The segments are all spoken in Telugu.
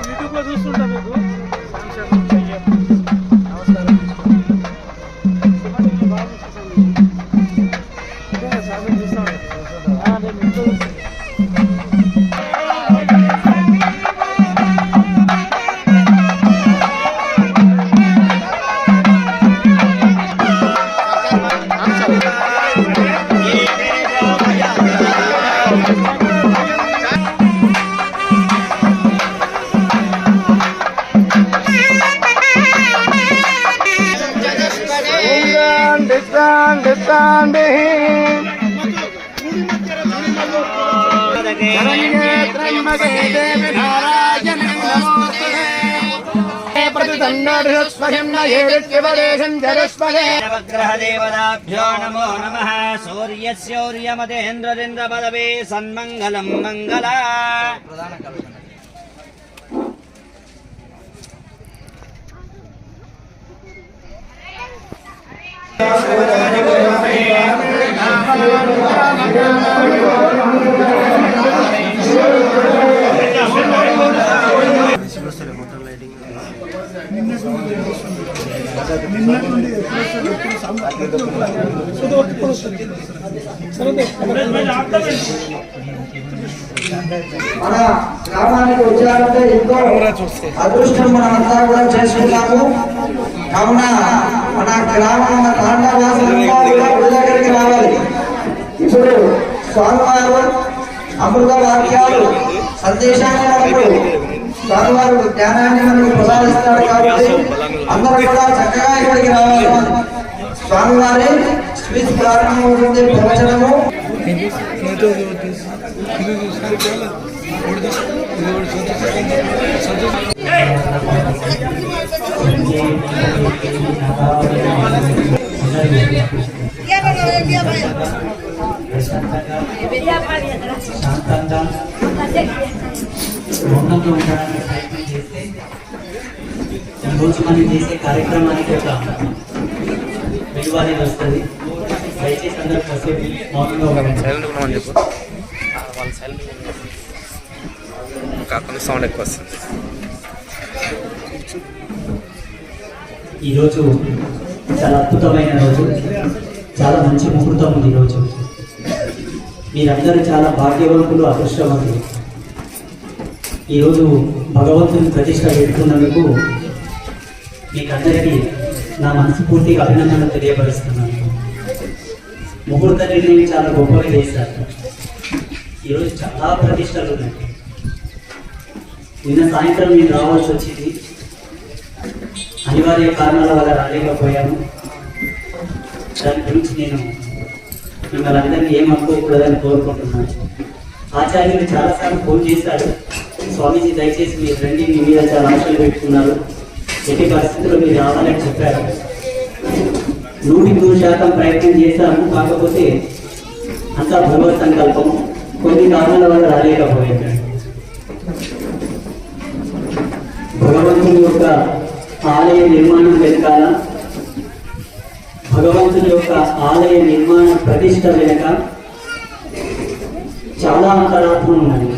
యూట్యూబ్లో చూస్తుంటా మీకు नवग्रहदेवताभ्यो नमो नमः। सूर्यस्यौर्यमतेन्द्ररिन्द्रपदवे सन्मङ्गलं मङ्गला। మన గ్రామానికి వచ్చారంటే ఎంతో అదృష్టం మనమంతా కూడా చేసుకున్నాము. కావున మన గ్రామం మన తాండవాసులంతా కూడా గుడి దగ్గరికి రావాలి. ఇప్పుడు స్వామివారు అమృత వాక్యాలు సందేశాన్ని మనకు స్వామివారు జ్ఞానాన్ని మనకు ప్రసాదిస్తాడు. కాబట్టి అందరూ కూడా చక్కగా ఇక్కడికి రావాలి. స్వామివారి స్పీచ్ ప్రారంభమవుతుంది. ప్రవచనము రోజు మనం చేసే కార్యక్రమానికి ఒక విలువ అనేది వస్తుంది. దయచేసి అందరూ కాసేపు మౌనంగా కాకుండా సౌండ్ ఎక్కువ వస్తుంది. ఈరోజు చాలా అద్భుతమైన రోజు, చాలా మంచి ముహూర్తం ఉంది. ఈరోజు మీరందరూ చాలా భాగ్యవంతులు, అదృష్టవంతులు. ఈరోజు భగవంతుని ప్రతిష్ట పెట్టుకున్నందుకు మీకందరికీ నా మనస్ఫూర్తిగా అభినందనలు తెలియపరుస్తున్నాను. ముహూర్త నిర్ణయం చాలా గొప్పగా చేశారు. ఈరోజు చాలా ప్రతిష్టలు ఉన్నాయి. నిన్న సాయంత్రం నేను రావాల్సి వచ్చింది. అనివార్య కారణాల వల్ల రాలేకపోయాను. దాని గురించి నేను మిమ్మల్ని అందరినీ ఏమనుకోకూడదని కోరుకుంటున్నాను. ఆచార్యులు చాలాసార్లు ఫోన్ చేశారు, స్వామీజీ దయచేసి మీరు రండి, మీ మీద చాలా ఆశలు పెట్టుకున్నారు, ఎట్టి పరిస్థితుల్లో మీరు రావాలని చెప్పారు. 100% ప్రయత్నం చేశాము. కాకపోతే అంతా భగవత్ సంకల్పం, కొన్ని కారణాల వల్ల రాలేకపోయాను. భగవంతుని యొక్క ఆలయ నిర్మాణం వెనకాల, భగవంతుని యొక్క ఆలయ నిర్మాణ ప్రతిష్ట వెనుక చాలా అంతరార్థం ఉన్నాయి.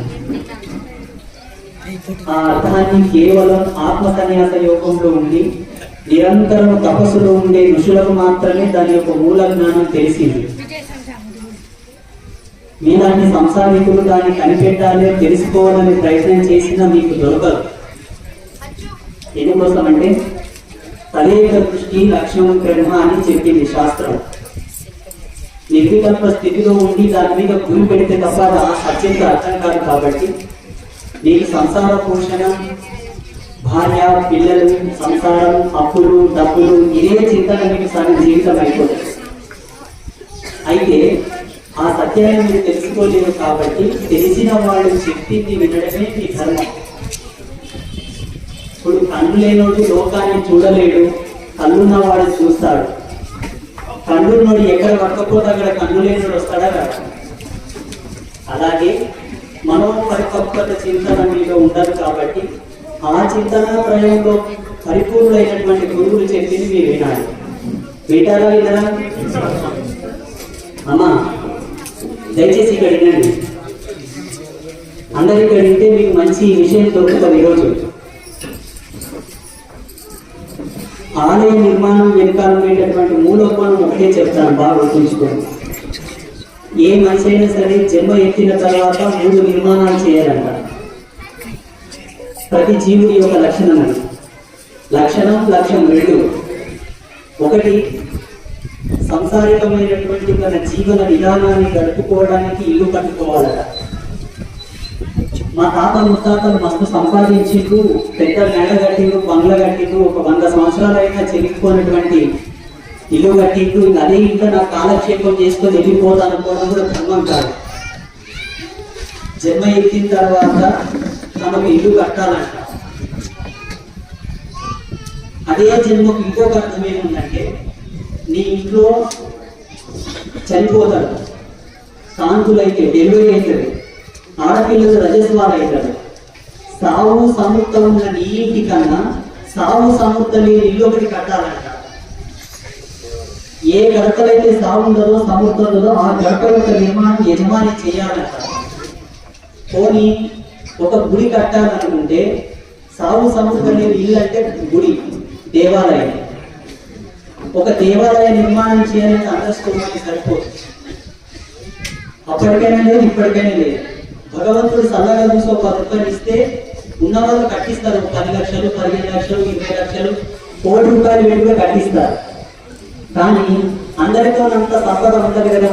ఆ అర్థాన్ని కేవలం ఆత్మ సన్యాస యోగంలో ఉండి నిరంతరం తపస్సులో ఉండే ఋషులకు మాత్రమే దాని యొక్క మూల జ్ఞానం తెలిసింది. మీలాంటి సంసారికులు దాన్ని కనిపెట్టాలి, తెలుసుకోవాలని ప్రయత్నం చేసినా మీకు దొరకదు. ఎందుకోసం అంటే తదేక దృష్టి లక్ష్యం బ్రహ్మ అని చెప్పింది శాస్త్రం. నిర్వికల్ప స్థితిలో ఉండి దాని మీద గురి పెడితే తప్ప ఆ సత్యంగా అర్థం కాదు. కాబట్టి నీకు సంసార పోషణ, భార్య, పిల్లలు, సంసారం, అప్పులు, డబ్బులు, ఇదే చింతన మీకు సరి జీవితం అయిపోతుంది. అయితే ఆ సత్యాన్ని మీరు తెలుసుకోలేరు. కాబట్టి తెలిసిన వాళ్ళు చెప్పింది వినడమే మీ ధర్మం. ఇప్పుడు కన్ను లేనోడు లోకాన్ని చూడలేడు, కన్నున్నవాడు చూస్తాడు. కన్నున్నోడు ఎక్కడ పట్టకపోతే అక్కడ కన్ను లేనోడు వస్తాడా కదా. అలాగే మనోపరిపక్వత చింతన మీద ఉండదు. కాబట్టి ఆ చింతన ప్రయోగంలో పరిపూర్ణమైనటువంటి గురువులు చెప్పింది మీరు వినాలి. వింటారా వినరా? అమ్మా దయచేసి ఇక్కడ వినండి. అందరికి అడిగితే మీకు మంచి విషయం దొరుకుతుంది. ఈరోజు ఆలయ నిర్మాణం వెనుకాల ఉండేటటువంటి మూలోపానం ఒకటే చెప్తాను, బాగా గుర్తుంచుకోండి. ఏ మనిషి అయినా సరే జన్మ ఎత్తిన తర్వాత 3 నిర్మాణాలు చేయాలంట. ప్రతి జీవుడి యొక్క లక్షణం అది. లక్ష్యం 2. ఒకటి, సంసారికమైనటువంటి మన జీవన విధానాన్ని గడుపుకోవడానికి ఇల్లు కట్టుకోవాలట. మా తాత ముత్తాతలు మస్తు సంపాదించిండ్రు, పెద్ద మేడ కట్టిండ్రు, బంగ్లా కట్టిండ్రు, ఒక 100 సంవత్సరాలైనా చెల్లిపోయినటువంటి ఇల్లు కట్టిండ్రు. అదే ఇంకా నా కాలక్షేపం చేసుకొని వెళ్ళిపోతాను అనుకోవడం కూడా ధర్మం కాదు. జన్మ ఎత్తిన తర్వాత తనకు ఇల్లు కట్టాలంట. అదే జన్మకు ఇంకొక అర్థం ఏముందంటే, నీ ఇంట్లో చనిపోతాడు, కాంతులైతే డెలివరీ అవుతుంది, ఆడపిల్లలు రజస్వాలు అవుతారు. సావు సమృద్ధ ఉన్న నీ ఇంటి కన్నా సావు సమృద్ధ లేని ఇల్లు ఒకటి కట్టాలంట. ఏ గడపలైతే సాగు ఉండదో సమృద్ధ ఉండదో ఆ గడప యొక్క నిర్మాణం యజమాని చేయాలంట. పోనీ ఒక గుడి కట్టాలనుకుంటే సాగు సమృద్ధ లేని ఇల్లు అంటే గుడి, దేవాలయం. ఒక దేవాలయ నిర్మాణం చేయాలంటే అండర్స్టూడెంట్ సరిపోతుంది. అప్పటికైనా లేదు, ఇప్పటికైనా లేదు. భగవంతుడు సల్లగా చూసి ఒక 10 రూపాయలు ఇస్తే ఉన్న వాళ్ళు కట్టిస్తారు. 10 లక్షలు, 15 లక్షలు, 20 లక్షలు, 1 కోటి రూపాయలు పెట్టి కట్టిస్తారు. కానీ అందరితో అంత సంపద ఉంటుంది కదా.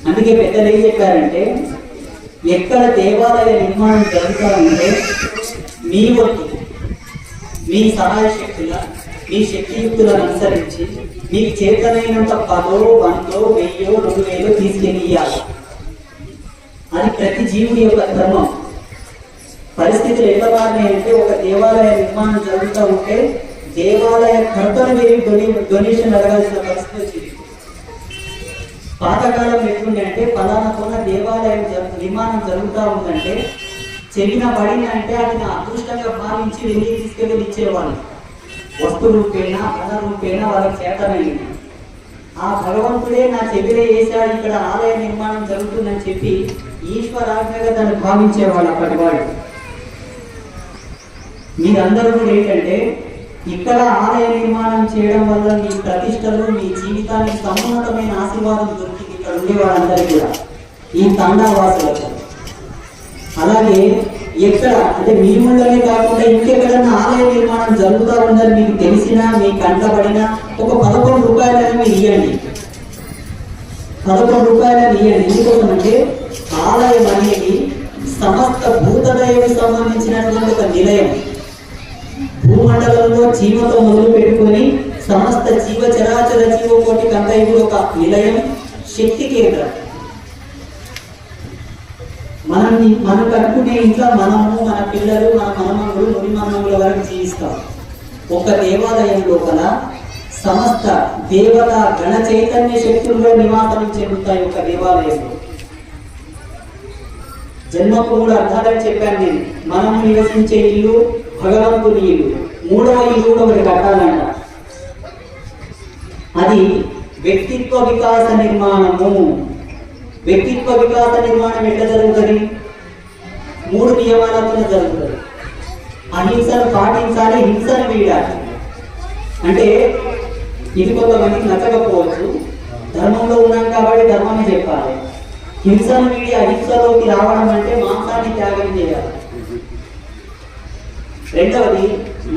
అందుకే పెద్దలు ఏం చెప్పారంటే, ఎక్కడ దేవాలయ నిర్మాణం జరుగుతూ ఉంటే మీ వంతు, మీ సహాయ శక్తుల, మీ శక్తియుక్తులను అనుసరించి మీకు చేతనైనంత 10, 100, 1000, 2000 తీసుకెళ్ళి ఇవ్వాలి. అది ప్రతి జీవుడి యొక్క ధర్మం. పరిస్థితులు ఎట్లా మారినాయంటే, ఒక దేవాలయ నిర్మాణం జరుగుతూ ఉంటే దేవాలయ కర్తను మీరు డొనేషన్ అడగాల్సిన పరిస్థితి వచ్చింది. పాతకాలం ఎట్లుండే అంటే, ఫలానా కొన్న దేవాలయం నిర్మాణం జరుగుతూ ఉందంటే చెవిన పడిందంటే అది నా అదృష్టంగా భావించి వెళ్ళి తీసుకెళ్ళి ఇచ్చేవాళ్ళు. వస్తు రూపేణ, ధన రూపేణ వాళ్ళకి చేతనైంది. ఆ భగవంతుడే నా చెవిలో వేశాడు, ఇక్కడ ఆలయ నిర్మాణం జరుగుతుందని చెప్పి ఈశ్వరాజ్ఞగా దాన్ని భావించేవాళ్ళు అప్పటి వాళ్ళు. మీరందరూ కూడా ఏంటంటే, ఇక్కడ ఆలయ నిర్మాణం చేయడం వల్ల మీ ప్రతిష్టలు, మీ జీవితానికి సమున్నతమైన ఆశీర్వాదం దొరికింది ఇక్కడ ఉండే వాళ్ళందరికీ కూడా, ఈ తాండావాసులకు. అలాగే ఎక్కడ అంటే మీ ఊళ్ళోనే కాకుండా ఇంకెక్కడన్నా ఆలయ నిర్మాణం జరుగుతూ ఉందని మీకు తెలిసినా, మీ కంటపడినా ఒక 11 రూపాయలని మీరు ఇవ్వండి. 11 రూపాయలని ఇవ్వండి. ఎందుకోసమంటే ఆలయం అనేది సమస్త భూతదయకు సంబంధించినటువంటి ఒక నిలయం. భూమండలంలో చీమతో మొదలు పెట్టుకొని సమస్త జీవ చరాచర జీవకోటి కంటే ఒక నిలయం, శక్తి కేంద్రం. మనం కట్టుకునే ఇంట్లో మనము, మన పిల్లలు, మన మనమనులు, ముని మనముల వరకు జీవిస్తాం. ఒక దేవాలయం లోపల సమస్త దేవత గణ చైతన్య శక్తుల్లో నివాసం చెందుతాయి. ఒక దేవాలయంలో జన్మకు 3 అర్థాలని చెప్పాను నేను. మనము నివసించే ఇల్లు భగవంతుని ఇల్లు. 3వ ఇల్లు కూడా ఒకటి కట్టాలంట. అది వ్యక్తిత్వ వికాస నిర్మాణము. వ్యక్తిత్వ వికాస నిర్మాణం ఎట్లా జరుగుతుంది? 3 నియమాలతో జరుగుతుంది. అహింసను పాటించాలి, హింసను వీడాలి. అంటే ఇది కొంతమందికి నచ్చకపోవచ్చు. ధర్మంలో ఉన్నాం కాబట్టి ధర్మాన్ని చెప్పాలి. హింసను వీడి అహింసలోకి రావడం అంటే మాంసాన్ని త్యాగం చేయాలి. 2వది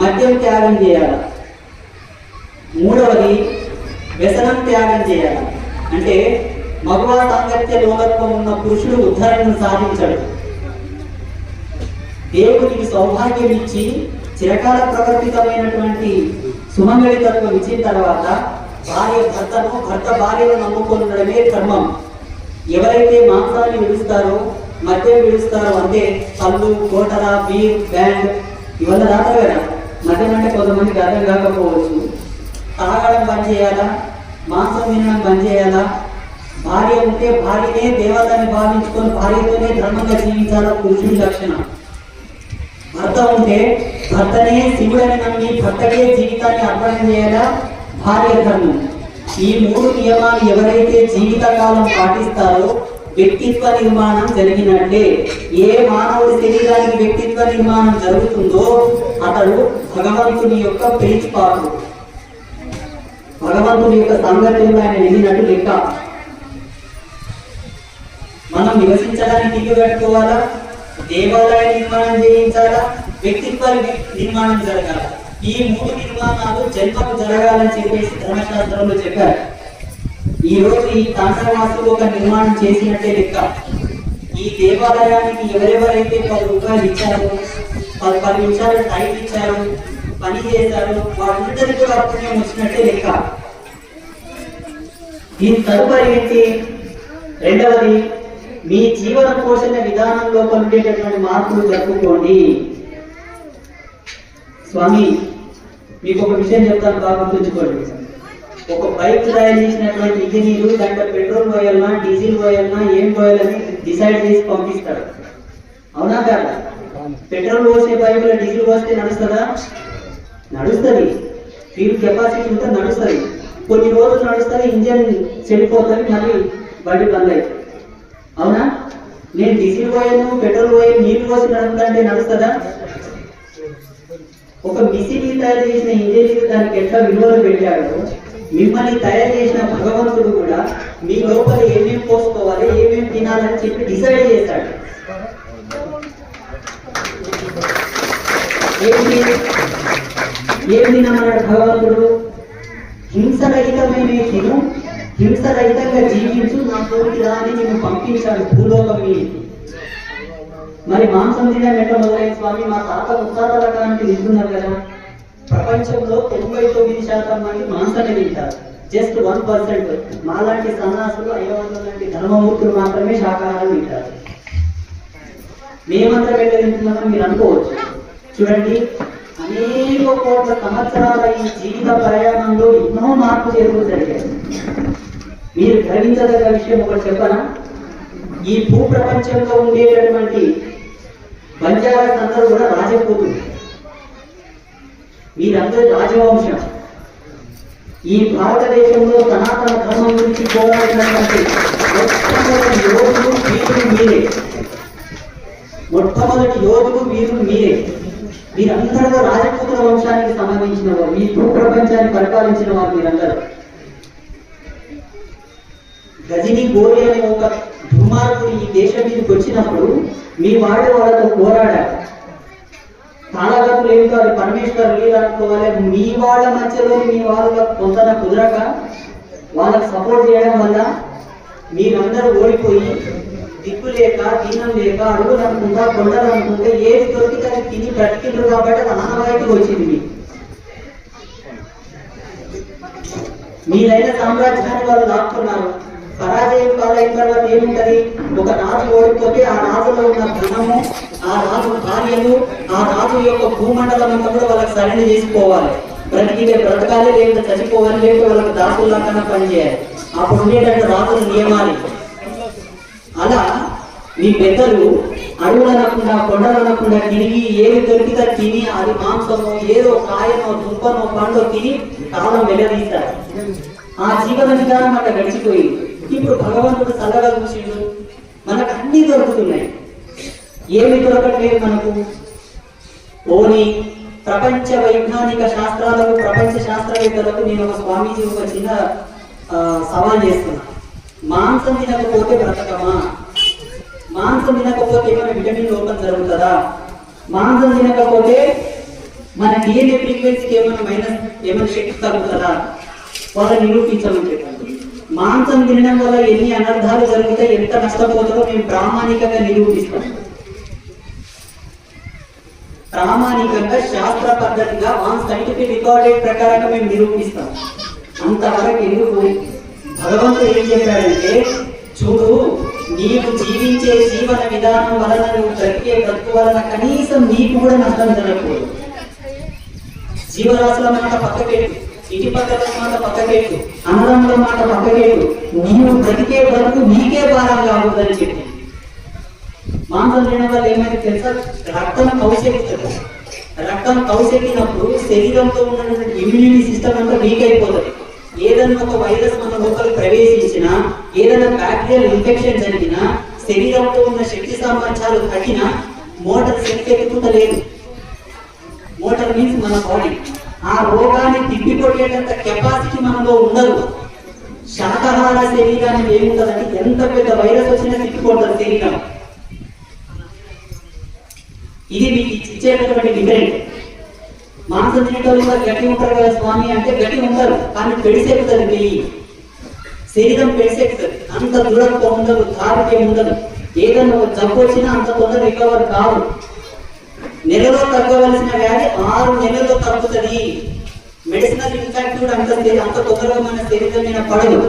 మద్యం త్యాగం చేయాలి. 3వది వ్యసనం త్యాగం చేయాలి. అంటే మగవా సాంగత్య లోకత్వం ఉన్న పురుషుడు ఉద్ధరణను సాధించడు. దేవునికి సౌభాగ్యం ఇచ్చి చిరకాల ప్రవర్తితమైనటువంటి సుమంగళితత్వం ఇచ్చిన తర్వాత భార్య భర్తను, భర్త భార్యను నమ్ముకొని ఉండడమే ధర్మం. ఎవరైతే మాంసాన్ని విడుస్తారో, మద్యం విడుస్తారో, అంటే కళ్ళు, కోటర, బీర్, బ్యాండ్ ఇవన్నీ రాతారు కదా. మద్యం అంటే కొంతమందికి అర్థం కాకపోవచ్చు. తాగడం బంద్ చేయాలా, మాంసం తినడం బంద్ చేయాలా, భార్య ఉంటే భార్యనే దేవతని భావించుకొని భార్యతోనే ధర్మంగా జీవించాలా పురుషుడి లక్షణం. భర్త ఉంటే భర్తనే శివుడని నమ్మి భర్తకే జీవితాన్ని అర్పణ చేయాలా భార్య ధర్మం. ఈ 3 నియమాలు ఎవరైతే జీవితకాలం పాటిస్తారో వ్యక్తిత్వ నిర్మాణం జరిగినట్లే. ఏ మానవుడి శరీరానికి వ్యక్తిత్వ నిర్మాణం జరుగుతుందో అతడు భగవంతుని యొక్క ప్రీతిపాత్రుడు, భగవంతుని యొక్క సంగతిలో ఆయన వెళ్ళినట్టు లెక్క. మనం నివసించడానికి ఇల్లు కట్టుకోవాలా, దేవాలయ నిర్మాణం చేయించాలా, వ్యక్తిత్వ నిర్మాణం జరగాల. ఈ 3 నిర్మాణాలు జన్మకు జరగాలని చెప్పేసి ధర్మశాస్త్రంలో చెప్పారు. ఈ రోజు ఈ తాండవాసులు ఒక నిర్మాణం చేసినట్టే లెక్క. ఈ దేవాలయానికి ఎవరెవరైతే 10 రూపాయలు ఇచ్చారో, 10 నిమిషాలు టైం ఇచ్చారు, పని చేశారు, వాళ్ళందరికీ కూడా పుణ్యం వచ్చినట్టే లెక్క. దీని తదుపరి ఏంటి? రెండవది, మీ జీవన పోషణ విధానంలో ఉండేటటువంటి మార్పులు జరుపుకోండి. స్వామి, మీకు ఒక విషయం చెప్తాను, బాగా గుర్తుంచుకోండి. ఒక బైక్ తయారు చేసినటువంటి ఇంజనీరు దాంట్లో పెట్రోల్ పోయాలన్నా, డీజిల్ పోయాలన్నా, ఏం పోయాలని డిసైడ్ చేసి పంపిస్తాడు. అవునా కాదా? పెట్రోల్ పోసే బైక్లో డీజిల్ పోస్తే నడుస్తుందా? నడుస్తుంది. ఫ్యూల్ కెపాసిటీ ఉంటే నడుస్తుంది. కొన్ని రోజులు నడుస్తుంది, ఇంజన్ చెడిపోతుంది, మళ్ళీ బండి బంద్ అవుతుంది. అవునా? నేను డీజిల్ పోయాను, పెట్రోల్ పోయాను, నీళ్లు పోసి నడుపుతుంటే నడుస్తుందా? ఒక మిషన్ తయారు చేసిన ఇంజనీర్ దానికి ఎట్లా విలువలు పెట్టాడు, మిమ్మల్ని తయారు చేసిన భగవంతుడు కూడా మీ లోపల ఏమేమి పోసుకోవాలి, ఏమేమి తినాలని చెప్పి డిసైడ్ చేశాడు. ఏం తినమన్నాడు భగవంతుడు? హింసరహితమైన తిను, హింసరహితంగా జీవించు, నా తోటి రాని నేను పంపించాడు భూలోకం మీద. మరి మాంసం తినడం ఎట్లా మొదలైన స్వామి? మా తాత ముత్తాతల కానికి తింటున్నారు కదా. ప్రపంచంలో 99% మంది మాంసాన్ని తింటారు, జస్ట్ 1%. మాలాంటి సన్నాసులు, అయ్యవాళ్ళు లాంటి ధర్మమూర్తులు మాత్రమే శాకాహారం తింటారు. మేమంతా వెళ్ళి తింటున్నామని మీరు అనుకోవచ్చు. చూడండి, అనేక కోట్ల సంవత్సరాల ఈ జీవిత ప్రయాణంలో ఎన్నో మార్పు చేరుకులు జరిగాయి. మీరు గ్రహించదగ్గ విషయం ఒకటి చెప్పనా? ఈ భూప్రపంచంలో ఉండేటటువంటి బంజారాస్ అందరూ కూడా రాజపూతులు, వీరందరూ రాజవంశం. ఈ భారతదేశంలో సనాతన ధర్మం గురించి పోరాడినటువంటి మొట్టమొదటి యోధులు వీరులు మీరే. మొట్టమొదటి యోధులు వీరులు మీరే. మీరందరూ రాజపూతుల వంశానికి సంబంధించిన వారు, ఈ భూప్రపంచాన్ని పరిపాలించిన వారు మీరందరూ. గజని గోరి అనే ఒక దుర్మార్గుడు ఈ దేశం మీదకి వచ్చినప్పుడు మీ వాళ్ళు వాళ్ళతో పోరాడారు. తాళగతులు ఏమి కాదు, పరమేశ్వర్ లీల అనుకోవాలి. మీ వాళ్ళ మధ్యలో మీ వాళ్ళకు కొంత కుదరక వాళ్ళకు సపోర్ట్ చేయడం వల్ల మీరందరూ ఓడిపోయి దిక్కు లేక, దీనం లేక, అడుగులు అనుకుంటా, కొండలు అనుకుంటే ఏది దొరికితే అది తిని బ్రతికిండ్రు కాబట్టి అది ఆనవాయితీకి వచ్చింది. మీరైన సామ్రాజ్యాన్ని వాళ్ళు దాక్కున్నారు. పరాజయం పాలైన తర్వాత ఏముంటది? ఒక రాజు ఓడిపోతే ఆ రాజులో ఉన్న ధనము, ఆ రాజు భార్యలు, ఆ రాజు యొక్క భూమండలం అంతా కూడా వాళ్ళకి సరైన చేసుకోవాలి. బ్రతికితే బ్రతకాలి, లేకపోతే చనిపోవాలి, లేకపోతే వాళ్ళకి దాసుల్లాకన్నా పనిచేయాలి. అప్పుడు ఉండేటట్టు రాజులు నియమాలి. అలా మీ పెద్దలు అడుగులనకుండా, కొండలనకుండా తిరిగి ఏది దొరికితే తిని, అది మాంసమో, ఏదో కాయనో, దుంపనో, పండో తిని కాలం వెల్లదీస్తారు. ఆ జీవన విధానం అట్లా గడిచిపోయింది. ఇప్పుడు భగవంతుడు చల్లగా చూసిండు, మనకు అన్ని దొరుకుతున్నాయి. ఏమి దొరకట్లేదు మనకు? ఓని ప్రపంచ వైజ్ఞానిక శాస్త్రాలకు, ప్రపంచ శాస్త్రవేత్తలకు నేను ఒక స్వామీజీ ఒక చిన్న సవాల్ చేస్తున్నా. మాంసం తినకపోతే బ్రతకమా? మాంసం తినకపోతే ఏమైనా విటమిన్ లోపం జరుగుతుందా? మాంసం తినకపోతే మన డిఎన్ఏ ఫ్రీక్వెన్సీకి ఏమైనా శక్తి తగ్గుతుందా? వాళ్ళని నిరూపించమని చెప్పండి. మాంసం తినడం వల్ల ఎన్ని అనర్థాలు జరుగుతాయి, ఎంత నష్టపోతుందో మేము ప్రామాణికంగా నిరూపిస్తాం. ప్రామాణికంగా, శాస్త్ర పద్ధతిగా, సైంటిఫిక్ రికార్డెడ్ ప్రకారంగా మేము నిరూపిస్తాం. అంతవరకు ఎందుకు? భగవంతుడు ఏం చెప్పాడంటే, చూడు, నీవు జీవించే జీవన విధానం వలన, నువ్వు బ్రతికే బ్రతుకు వలన కనీసం నీకు కూడా నష్టం జరగకూడదు. జీవరాశుల మాట పక్కకెట్టు, ఇంటి పక్కల మాట పక్కకెట్టు, అన్నదమ్ముల మాట పక్కకెట్టు, నీవు బ్రతికే బ్రతుకు నీకే భారం కాకూడదని చెప్పి. మాంసం తినడం వల్ల ఏమైతే తెలుసా? రక్తం కౌశెక్కుతుంది. రక్తం కౌశెక్కినప్పుడు శరీరంతో ఉన్నటువంటి ఇమ్యూనిటీ సిస్టమ్ అంతా వీక్ అయిపోతుంది. ఏదైనా ఒక వైరస్ మన లోపల ప్రవేశించినా, ఏదైనా బ్యాక్టీరియల్ ఇన్ఫెక్షన్ జరిగినా, శరీరంలో ఉన్న శక్తి సామర్థ్యాలు తగ్గినా మోటార్ శక్తి ఎక్కుతలేదు. మోటార్ మీన్స్ మన బాడీ. ఆ రోగాన్ని తిప్పికొట్టేటంత కెపాసిటీ మనలో ఉండదు. శాకాహార శరీరానికి ఏముంటదంటే ఎంత పెద్ద వైరస్ వచ్చినా తిప్పికొడుతుంది శరీరం. ఇది మీకు ఇచ్చేటటువంటి డిఫరెంట్. మాంసం తినేటోళ్ళు కూడా గట్టి ఉంటారు కదా స్వామి అంటే గట్టి ఉంటారు, కానీ పెడిసెక్కుతుంది నెయ్యి, శరీరం పెడిసెక్కుతుంది. అంత దృఢత్వం ఉండదు, ధారిత్యం ఉండదు. ఏదన్నా ఒక జబ్బు వచ్చినా అంత తొందర రికవర్ కాదు. నెలలో తగ్గవలసిన వ్యాధి 6 నెలల్లో తగ్గుతుంది. మెడిసినల్ ఇంపాక్ట్ కూడా అంత తొందరగా మన శరీరం మీద పడదు.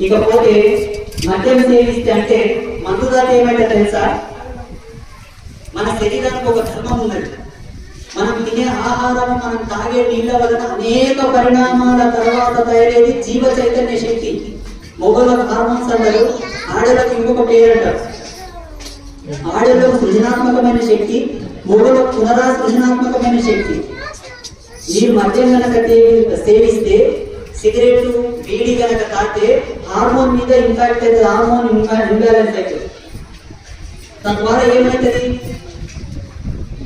ఇకపోతే మద్యం సేవిస్తే అంటే మందు దాకా ఏమైతే తెలుసా, మన శరీరానికి ఒక ధర్మం ఉన్నది. మనం తినే ఆహారం, మనం తాగే నీళ్ళ వలన అనేక పరిణామాల తర్వాత తయారేది జీవ చైతన్య శక్తి. మొగలకు హార్మోన్స్ అంటారు, ఆడలకు ఇంకొక పేరు అంటారు. ఆడలకు సృజనాత్మకమైన శక్తి, మొగలకు పునరాసృజనాత్మకమైన శక్తి. మీరు మద్యం కనుక సేవిస్తే, సిగరెట్ బీడీ కనుక తాగితే హార్మోన్ మీద ఇంపాక్ట్ అవుతుంది, హార్మోన్ ఇంబ్యాలెన్స్ అవుతుంది. తద్వారా ఏమవుతుంది,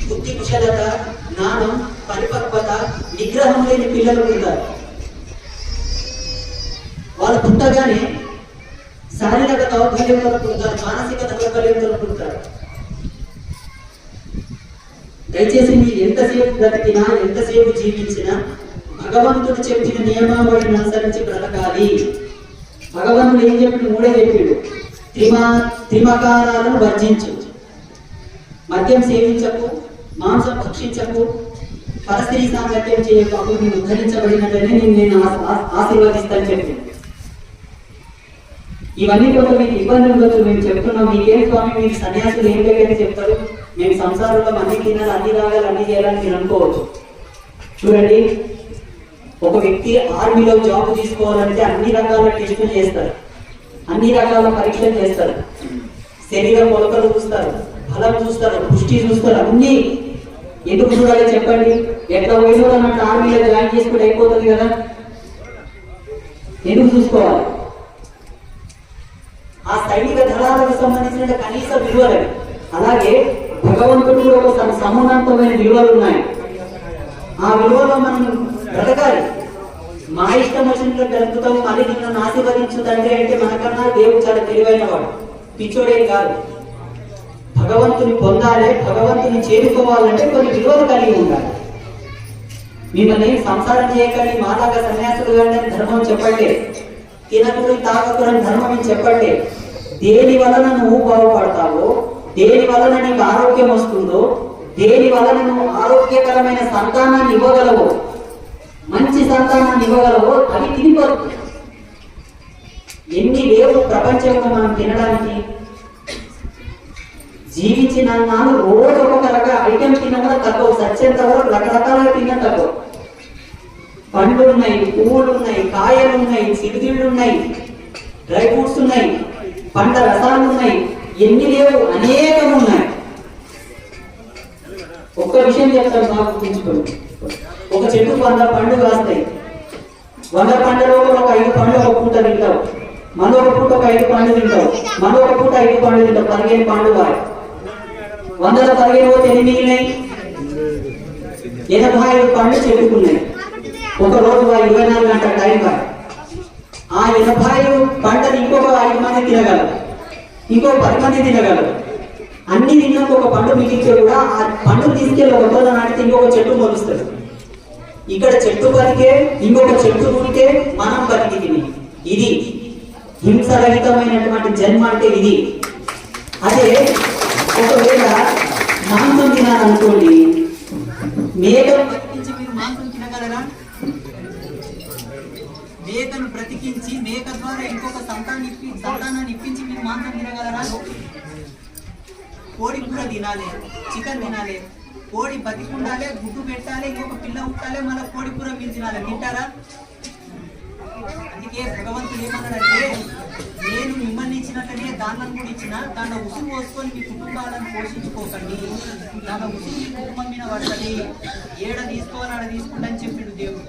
బుద్ధి కుశలత, జ్ఞానం, పరిపక్వత, నిగ్రహం లేని పిల్లలు పుడతారు. వాళ్ళు పుట్టగానే శారీరక దౌర్బల్యంతో పుడతారు, మానసిక దౌర్బల్యంతో పుడతారు. దయచేసి మీరు ఎంతసేపు బ్రతికినా, ఎంతసేపు జీవించినా భగవంతుడు చెప్పిన నియమావళిని అనుసరించి బ్రతకాలి. భగవంతుడు ఏం చెప్పిన 3 చెప్పాడు. త్రిమకారాలను వర్జించు, మద్యం సేవించకు, మాంసం భక్షించకు, పరస్త్రీ సాంగత్యం చేయకు, అప్పుడు నేను ఉద్ధరించబడినట్లనే నేను ఆశీర్వదిస్తాను చెప్పింది. ఇవన్నీ కొంత మీకు ఇబ్బంది ఉండొచ్చు, మేము చెప్తున్నాం. మీకేం స్వామి, మీకు సన్యాసులు ఏం లేదని చెప్తారు, మేము సంసారంలో అన్ని తినాలి, అన్ని తాగాలి, అన్ని చేయాలని మీరు అనుకోవచ్చు. చూడండి, ఒక వ్యక్తి ఆర్మీలో జాబ్ తీసుకోవాలంటే అన్ని రకాల టెస్టులు చేస్తారు, అన్ని రకాల పరీక్షలు చేస్తారు. శరీరం కొలతలు చూస్తారు, బలం చూస్తారు, పుష్టి చూస్తారు. అన్ని ఎందుకు చూడాలి చెప్పండి? ఎట్లా వయసు అన్నట్టు ఆర్మీలో జాయిన్ చేసుకుంటే అయిపోతుంది కదా, ఎందుకు చూసుకోవాలి? ఆ సైనిక దళాలకు సంబంధించిన కనీస విలువలు. అలాగే భగవంతుడు కూడా ఒక సమానమైన విలువలు ఉన్నాయి. ఆ విలువలో మనం బ్రతకాలి. మా ఇష్టం వచ్చినట్లు బ్రతుకుతాం, మళ్ళీ నిన్ను ఆశీర్వదించుదంటే అంటే మనకన్నా దేవుడు చాలా తెలివైన వాడు, పిచ్చోడేం కాదు. భగవంతుని పొందాలి, భగవంతుని చేరుకోవాలంటే కొన్ని విలువలు కలిగి ఉండాలి. మిమ్మల్ని సంసారం చేయకండి, మాలాగా సన్యాసులు కానీ ధర్మం చెప్పండి, తినకుడు తాగకుడని ధర్మం చెప్పండి. దేని వలన నువ్వు బాగుపడతావో, దేని వలన నీకు ఆరోగ్యం వస్తుందో, దేని వలన నువ్వు ఆరోగ్యకరమైన సంతానాన్ని ఇవ్వగలవో, మంచి సంతానాన్ని ఇవ్వగలవో అవి తినిపోదు. ఎన్ని లేవు ప్రపంచంలో మనం తినడానికి. జీవించిన నాలు రోజు ఒక్కొక్క రకాల ఐటెం తిన్న కూడా తక్కువ, సత్యంత వరకు రకరకాలుగా తిన్న తక్కువ. పండ్లు ఉన్నాయి, పువ్వులు ఉన్నాయి, కాయలు ఉన్నాయి, సిరిదిళ్ళు ఉన్నాయి, డ్రై ఫ్రూట్స్ ఉన్నాయి, పంట రసాలు ఉన్నాయి, ఎన్ని లేవు, అనేకం ఉన్నాయి. ఒక్క విషయం చెప్తాను, బాగా గుర్తుంచుకోండి. ఒక చెట్టు 100 పండ్లు కాస్తాయి. 100 పండ్లలో ఒక 5 పండ్లు ఒక పూట తింటావు, మరో ఒక పూట ఒక 5 పండ్లు తింటావు, మరో ఒక పూట 5 పండ్లు తింటావు, 15 పండ్లు కాదు. 100లో 15 పోతే ఎన్ని మిగిలినాయి? 85 పండ్లు చెట్టుకున్నాయి. ఒక రోజు 24 గంటల టైం కాదు. ఆ 85 పంటలు ఇంకొక 5 మంది తినగలరు, ఇంకో 10 మంది తినగలరు. అన్ని తిన్నాక ఒక పండు మిగిలితే కూడా ఆ పండు తీసుకెళ్ళి ఒక రోజు నాటితే ఇంకొక చెట్టు మొలుస్తుంది. ఇక్కడ చెట్టు బతికే, ఇంకొక చెట్టు ఉంటే మనం బతికి తిని. ఇది హింసరహితమైనటువంటి జన్మ అంటే ఇది. అదే ఒకవేళ మాంసం తినాలనుకోండి, మేకను బ్రతికించి మీరు మాంసం తినగలరా? మేకను బ్రతికించి మేక ద్వారా ఇంకొక సంతానాన్ని ఇప్పించి మీరు మాంసం తినగలరా? కోడి కూర తినాలి, చికెన్ తినాలి, కోడి బతికి ఉండాలి, గుడ్డు పెట్టాలి, ఇంకొక పిల్ల ఉట్టాలి, మళ్ళీ కోడి కూర మీరు తినాలి. తింటారా? అందుకే భగవంతుడు ఏమన్నాడంటే, నేను మిమ్మల్ని ఇచ్చినట్లనే దానం కూడా ఇచ్చిన, దాంట్లో ఉసురు పోసుకొని మీ కుటుంబాలను పోషించుకోకండి, దాంట్లో ఉసురు మీ కుటుంబం మీద పడుతుంది, ఏడ తీసుకోవాలి ఆడ తీసుకుంటా అని చెప్పిండు దేవుడు.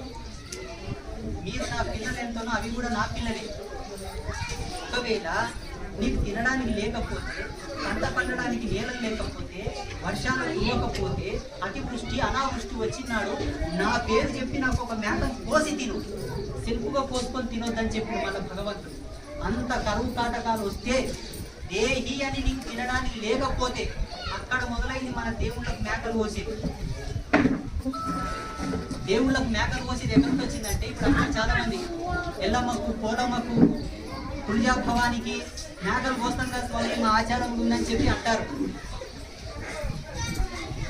మీరు నా పిల్లలు ఎంతనో అవి కూడా నా పిల్లలే. ఒకవేళ నీకు తినడానికి లేకపోతే, పంట పండడానికి నేలలు లేకపోతే, వర్షాలు ఇవ్వకపోతే, అతివృష్టి అనావృష్టి వచ్చినాడు, నా పేరు చెప్పి నాకు ఒక మేకను కోసి తిను, సెల్ఫ్గా కోసుకొని తినొద్దని చెప్పి మన భగవంతుడు. అంత కరువు కాటకాలు వస్తే దేహి అని నీకు తినడానికి లేకపోతే అక్కడ మొదలైంది మన దేవుళ్ళకు మేకలు కోసేది. దేవుళ్ళకు మేకలు కోసేది ఎక్కడికి వచ్చిందంటే, ఇప్పుడు అక్కడ చాలా మంది ఎల్లమ్మకు, పోలమ్మకు, తులజా భవానికి మేకలు కోస్తాం కదా స్వామి, మా ఆచారం ఉందని చెప్పి అంటారు.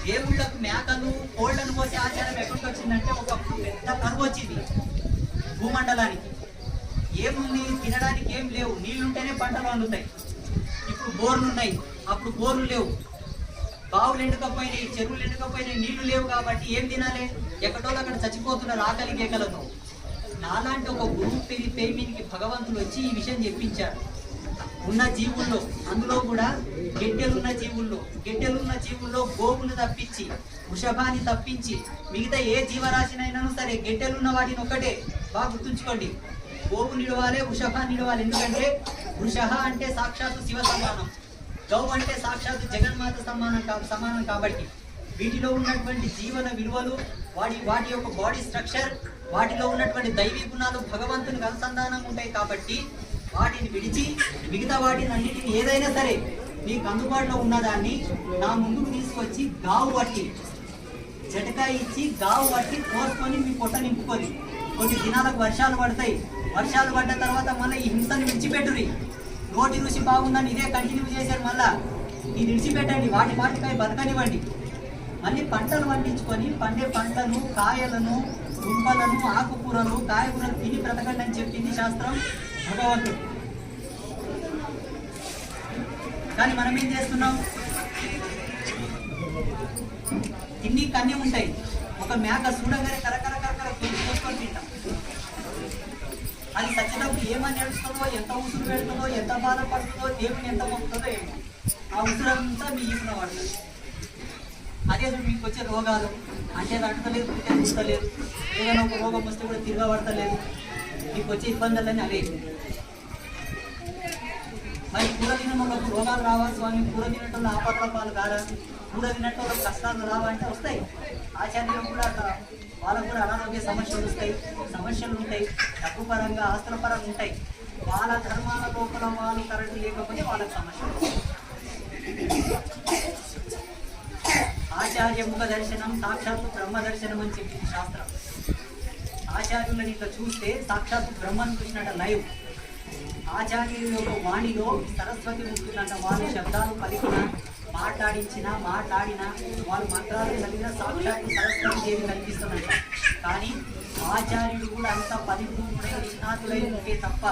దేవుళ్ళకు మేకలు, కోళ్లను కోసే ఆచారం ఎక్కడికి వచ్చిందంటే, ఒక పెద్ద కరువు వచ్చింది భూమండలానికి. ఏముంది, తినడానికి ఏం లేవు, నీళ్లుంటేనే పంటలు వండుతాయి. ఇప్పుడు బోర్లు ఉన్నాయి, అప్పుడు బోర్లు లేవు. బావులు ఎండుకపోయినాయి, చెరువులు ఎండుకపోయినాయి, నీళ్లు లేవు. కాబట్టి ఏం తినాలి? ఎక్కడోళ్ళు అక్కడ చచ్చిపోతున్నారు ఆకలి కేకలతో. నాలాంటి ఒక గురువు పేమినికి భగవంతుడు వచ్చి ఈ విషయం చెప్పించాడు. ఉన్న జీవుల్లో, అందులో కూడా గెడ్డెలున్న జీవుల్లో గోవును తప్పించి, వృషభాన్ని తప్పించి, మిగతా ఏ జీవరాశినైనా సరే గెడ్డెలున్న వాటిని ఒక్కటే బాగా గుర్తుంచుకోండి. గోవు నిలవాలి, వృషభాన్ని నిలవాలి. ఎందుకంటే వృషభ అంటే సాక్షాత్తు శివ సమానం, గౌ అంటే సాక్షాత్తు జగన్మాత సమానం. కాబట్టి వీటిలో ఉన్నటువంటి జీవన విలువలు, వాటి యొక్క బాడీ స్ట్రక్చర్, వాటిలో ఉన్నటువంటి దైవీ గుణాలు భగవంతునికి అనుసంధానంగా ఉంటాయి. కాబట్టి వాటిని విడిచి మిగతా వాటిని అన్నిటిని ఏదైనా సరే మీకు అందుబాటులో ఉన్నదాన్ని నా ముందుకు తీసుకొచ్చి గావు పట్టి, జటకా ఇచ్చి గావు పట్టి కోసుకొని మీ పొట్ట నింపుకొని, కొన్ని దినాలకు వర్షాలు పడతాయి. వర్షాలు పడ్డ తర్వాత మళ్ళీ ఈ హింసను విడిచిపెట్టురి. నోటి రుచి బాగుందని ఇదే కంటిన్యూ చేశారు. మళ్ళా ఇది విడిచిపెట్టండి, వాటిపై బతకనివ్వండి. మళ్ళీ పంటలు పండించుకొని పండే పంటలను, కాయలను, దుంపలను, ఆకుకూరలు, కాయకూరలు తిని బ్రతకండి అని చెప్పింది శాస్త్రం, భగవంతుడు. కానీ మనం ఏం చేస్తున్నాం? ఇన్ని కన్నీ ఉంటాయి, ఒక మేక చూడగానే కరకర కోసుకొని తింటాం. అది సచ్చినప్పుడు ఏమని ఏడుస్తుందో, ఎంత ఉసురు పెడుతుందో, ఎంత బాధపడుతుందో, దేవుని ఎంత మొక్కుతుందో ఏమో. ఆ ఉసురంతా మీ ఈపున పడుతుంది. అదే మీకు వచ్చే రోగాలు అంటే అంటలేదు, పుట్టలేదు, ఏదైనా ఒక రోగం వస్తే కూడా తిరగబడతలేదు, మీకు వచ్చే ఇబ్బందులన్నీ అవే. మరి కూర తినటోళ్ళకు రోగాలు రావాలి స్వామి, కూర తినటోళ్ళు ఆపత్ర పాలు కాదా, కూర తినటోళ్ళకి కష్టాలు రావాలంటే వస్తాయి. ఆచార్యులు కూడా వాళ్ళకు కూడా అనారోగ్య సమస్యలు వస్తాయి, సమస్యలు ఉంటాయి, డబ్బు పరంగా, ఆస్తుల పరంగా ఉంటాయి. వాళ్ళ ధర్మాల లోపల వాళ్ళు కరెంట్ లేకపోతే వాళ్ళకి సమస్యలు. ఆచార్య ముఖ దర్శనం సాక్షాత్తు బ్రహ్మ దర్శనం అని చెప్పింది శాస్త్రం. ఆచార్యులని ఇట్లా చూస్తే సాక్షాత్తు బ్రహ్మను చూసినట్ట లైవ్. ఆచార్యుల యొక్క వాణిలో సరస్వతి ఉంటుందంట. వాళ్ళు శబ్దాలు పలికిన, మాట్లాడిన వాళ్ళు మంత్రాలు చదివిన సాక్షాత్తు సరస్వతి దేవి కనిపిస్తుందంట. కానీ ఆచార్యుడు కూడా అంత పరిపూర్ణుడై నిష్ణాతులై ఉంటే తప్ప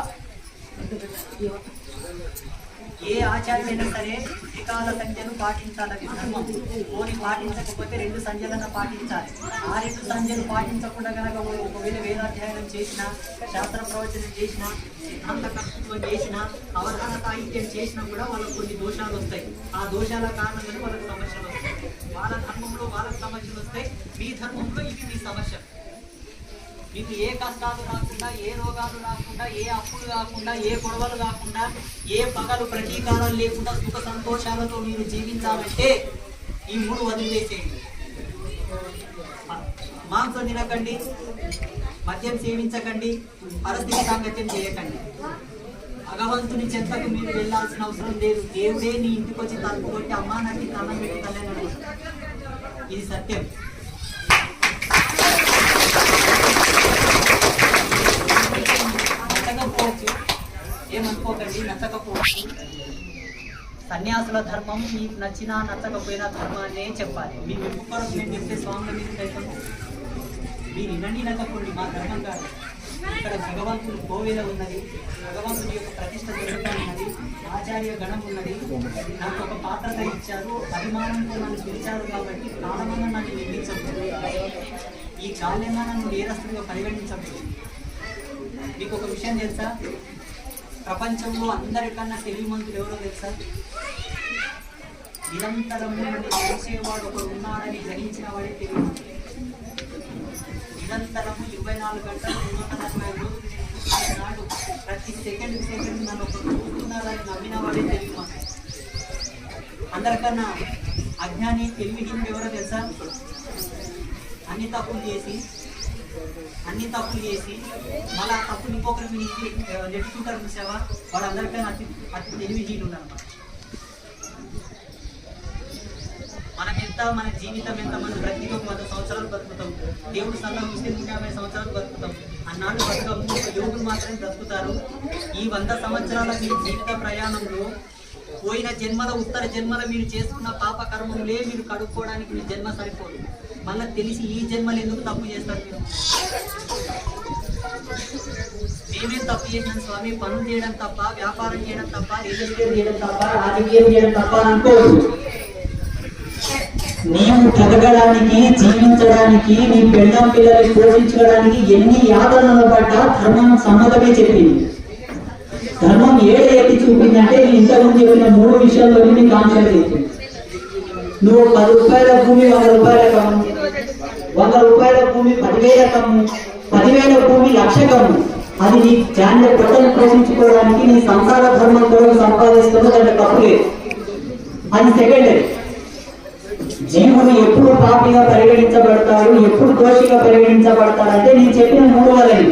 ఏ ఆచార్యుడైనా సరే త్రికాల సంఖ్యను పాటించాలని ధర్మం. కోరి పాటించకపోతే 2 సంఖ్యలను పాటించాలి. ఆ 2 సంఖ్యలు పాటించకుండా కనుక ఒకవేళ వేదాధ్యయనం చేసినా, శాస్త్ర ప్రవచనం చేసినా, సిద్ధాంత కర్తృత్వం చేసినా, అవధాన సాహిత్యం చేసినా కూడా వాళ్ళకు కొన్ని దోషాలు వస్తాయి. ఆ దోషాల కారణంగా వాళ్ళకి సమస్యలు వస్తాయి. వాళ్ళ ధర్మంలో వాళ్ళకి సమస్యలు వస్తాయి, మీ ధర్మంలో ఇవి మీ సమస్యలు. మీకు ఏ కష్టాలు రాకుండా, ఏ రోగాలు రాకుండా, ఏ అప్పులు కాకుండా, ఏ గొడవలు కాకుండా, ఏ పగలు ప్రతీకారాలు లేకుండా సుఖ సంతోషాలతో మీరు జీవించాలంటే ఈ 3 వదిలివేసేయండి. మాంసం తినకండి, మద్యం సేవించకండి, పరిస్థితి సాంగత్యం చేయకండి. భగవంతుని చెంతకు మీరు వెళ్ళాల్సిన అవసరం లేదు. దేవుడే నీ ఇంటికి వచ్చి తలుపు కొట్టి అమ్మా నాకు తనం పెట్టి తల్లి, ఇది సత్యం. నచ్చకపోవచ్చు, ఏమనుకోకండి, నచ్చకపోవచ్చు. సన్యాసుల ధర్మం మీకు నచ్చినా నచ్చకపోయినా ధర్మాన్నే చెప్పాలి. మీకు ఒక్కొక్కరు నేను చెప్తే స్వామి మీకు అయితే మీరు వినండి, నచ్చకండి, మా ధర్మం కాదు. ఇక్కడ భగవంతుని కోవెల ఉన్నది, భగవంతుని యొక్క ప్రతిష్ట జరుగుతున్నది, ఆచార్య గణం ఉన్నది. నాకు ఒక పాత్రత ఇచ్చారు, అభిమానంతో నన్ను పిలిచారు. కాబట్టి కాలమన్నా నన్ను నిర్మించదు, ఈ కాలన్నా నన్ను నేరస్తుడిగా పరిగణించదు. మీకు ఒక విషయం తెలుసా? ప్రపంచంలో అందరికన్నా తెలివిమంతులు ఎవరో తెలుసా? నిరంతరం తెలిసేవాడు ఒకడు ఉన్నాడని గ్రహించిన వాడే తెలివిమంతుడు. నిరంతరము 24 గంటలు 365 రోజులు నాడు ప్రతి సెకండ్ నన్ను ఒకరు చూస్తున్నారని నమ్మిన వాడే తెలివి మాకు. అందరికన్నా అజ్ఞాని తెలివిహీనుడు ఎవరో తెలుసా? అన్ని తప్పులు చేసి మళ్ళీ ఆ తప్పులు ఇంకొకరి మీద నెట్టుకుంటారు చూసావా, వాడు అందరికన్నా అతి తెలివిహీనుడు అన్నమాట. మన జీవితం ఎంత, మనం ప్రతిలో 100 సంవత్సరాలు బతుకుతాం. దేవుడు సలహా ఇస్తే 150 సంవత్సరాలు బతుకుతాం. అన్నాళ్ళు బతుకము యోగులు మాత్రమే బ్రతుకుతారు. ఈ 100 సంవత్సరాల మీ జీవిత ప్రయాణంలో పోయిన జన్మల ఉత్తర జన్మల మీరు చేసుకున్న పాప కర్మములే మీరు కడుక్కోవడానికి మీ జన్మ సరిపోదు. మళ్ళీ తెలిసి ఈ జన్మలు ఎందుకు తప్పు చేస్తారు మీరు? మేమేం తప్పు చేసినాం స్వామి? పనులు చేయడం తప్ప, వ్యాపారం చేయడం తప్ప, రిజిస్టర్ చేయడం తప్ప, రాజకీయం చేయడం తప్ప అనుకోదు. నీవు బ్రతకడానికి, జీవించడానికి, నీ పెళ్ళం పిల్లల్ని పోషించడానికి ఎన్ని యాతనలు పడ్డా ధర్మం సమ్మతమే చెప్పింది. ధర్మం ఏడు ఎత్తి చూపిందంటే ఇంతకుముందు చెప్పిన 3 విషయాల్లో నీకు ఆన్సర్ చెప్పింది. నువ్వు 10 రూపాయల భూమి 100 రూపాయల కమ్ము, 100 రూపాయల భూమి 10,000 కమ్ము, 10,000 భూమి 1,00,000 కమ్ము. అది నీ జాన్య పొట్టను పోషించుకోవడానికి నీ సంసార ధర్మం కొరకు సంపాదిస్తున్న దాంట్లో తప్పులేదు. అది సెకండరీ. జీవుడు ఎప్పుడు పాపిగా పరిగణించబడతాడు, ఎప్పుడు దోషిగా పరిగణించబడతాడంటే నేను చెప్పిన 3 వలని.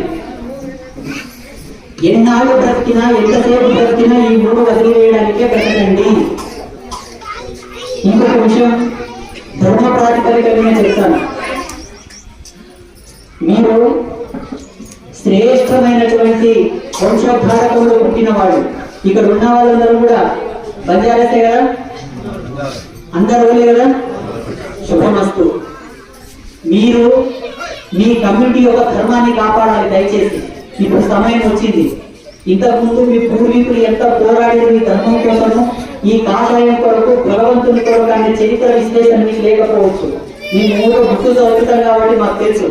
ఎన్నాళ్ళు బ్రతికినా, ఎంతసేపు బ్రతికినా ఈ 3 వదిలివేయడానికే బ్రతకండి. ఇంకొక విషయం ధర్మ ప్రాతిపదికగా చెప్తాను. మీరు శ్రేష్టమైనటువంటి వంశోద్ధారకంలో పుట్టినవాడు. ఇక్కడ ఉన్న వాళ్ళందరూ కూడా బంజారాసే కదా, అందరూ కదా, శుభమస్తు. మీరు మీ కమ్యూనిటీ యొక్క ధర్మాన్ని కాపాడాలి దయచేసి. ఇప్పుడు సమయం వచ్చింది. ఇంతకుముందు మీ పూర్వీకులు ఎంత పోరాడారు ఈ ధర్మం కోసము, ఈ కాషాయం కొరకు, భగవంతుని కొరకు అనే చరిత్ర విశ్లేషణ మీకు లేకపోవచ్చు. మేము 3 బుక్కు చదువుతాం కాబట్టి మాకు తెలుసు.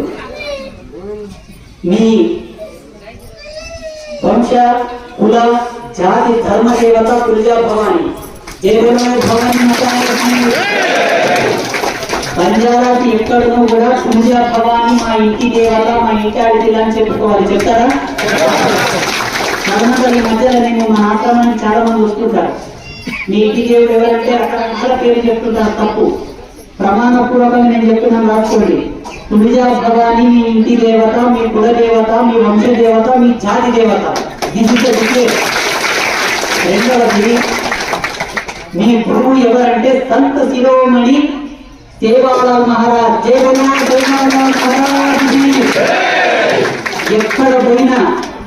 మీ వంశ, కుల, జాతి, ధర్మ దేవత తులజా భవాని. భవాని బంజారాకి ఎక్కడనో కూడా తులజా భవాని మా ఇంటి దేవత, మా ఇంటి ఆడిదిలా అని చెప్పుకోవాలి. చెప్తారా? నర్మదల్లి మధ్యలో నేను మా ఆశ్రమానికి చాలా మంది వస్తుంటారు. మీ ఇంటి దేవుడు ఎవరంటే అక్కడ పేరు చెప్తుంటారు. తప్పు. ప్రమాణపూర్వకంగా నేను చెప్తున్నాను, రాసుకోండి. తులజా భవాని మీ ఇంటి దేవత, మీ కుల దేవత, మీ వంశ దేవత, మీ జాతి దేవత. రెండవది, మీ గురువు ఎవరంటే సంత శిరోమణి సేవాలాల్ మహారాజ్. ఎక్కడ పోయినా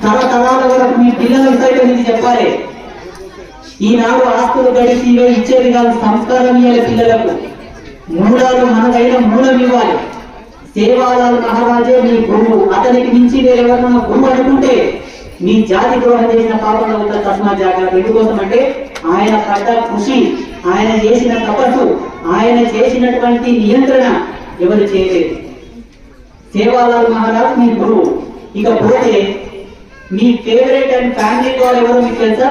తరతరాల వరకు మీ పిల్లలకు సైతం ఇది చెప్పాలి. ఈనాడు ఆస్తులు గడిచి ఇచ్చేది కాదు, సంస్కారం ఇవ్వాలి పిల్లలకు. మూలాలు మనదైన మూలం ఇవ్వాలి. సేవాలాల్ మహారాజే మీ గురువు. అతనికి మించి వేరెవరన్నా గురువు అనుకుంటే మీ జాతి ద్రోహం చేసిన పాపంలో ఉన్న తస్మా జాగ్రత్త. ఎందుకోసం అంటే ఆయన పడ్డ కృషి, ఆయన చేసిన తపస్సు, ఆయన చేసినటువంటి నియంత్రణ ఎవరు చేయలేదు. సేవాలాల్ మహారాజ్ మీ గురువు. ఇకపోతే మీ ఫేవరెట్ అండ్ ఫ్యామిలీ వాళ్ళు ఎవరో మీకు తెలుసా?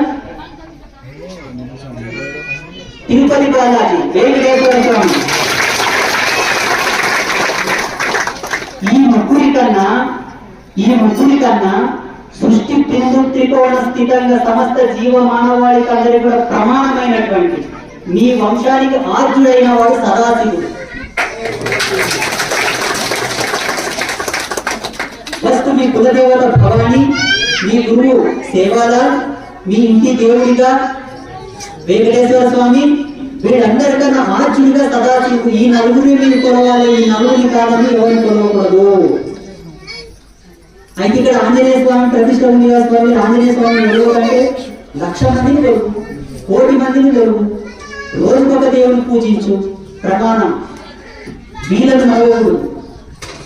తిరుపతి బాలాజీ, వెంకటేశ్వర స్వామి. ఈ ముగ్గురి కన్నా సృష్టి బిందు త్రికోణ స్థితంగా సమస్త జీవ మానవాళికి అందరికీ కూడా ప్రమాణమైనటువంటి మీ వంశానికి ఆర్జుడైన వాడు సదాశివుడు. ఫస్ట్ మీ కులదేవత భవాని, మీ గురువు సేవాలాల్, మీ ఇంటి దేవుడిగా వెంకటేశ్వర స్వామి. వీళ్ళందరికన్నా ఆర్జుడిగా సదాశివుడు. ఈ నలుగురిని మీరు కొలవాలి, ఈ నలుగురిని కాదని ఎవరిని కొలవకూడదు. అయితే ఇక్కడ ఆంజనేయ స్వామి ప్రతిష్ట ఉంది కదా స్వామి. ఆంజనేయ స్వామి ఎవరంటే 1,00,000 మందిని వెలుగు, 1,00,00,000 మందిని వెలుగు, రోజుకొక దేవుని పూజించు ప్రమాణం. వీళ్ళను నలుగురు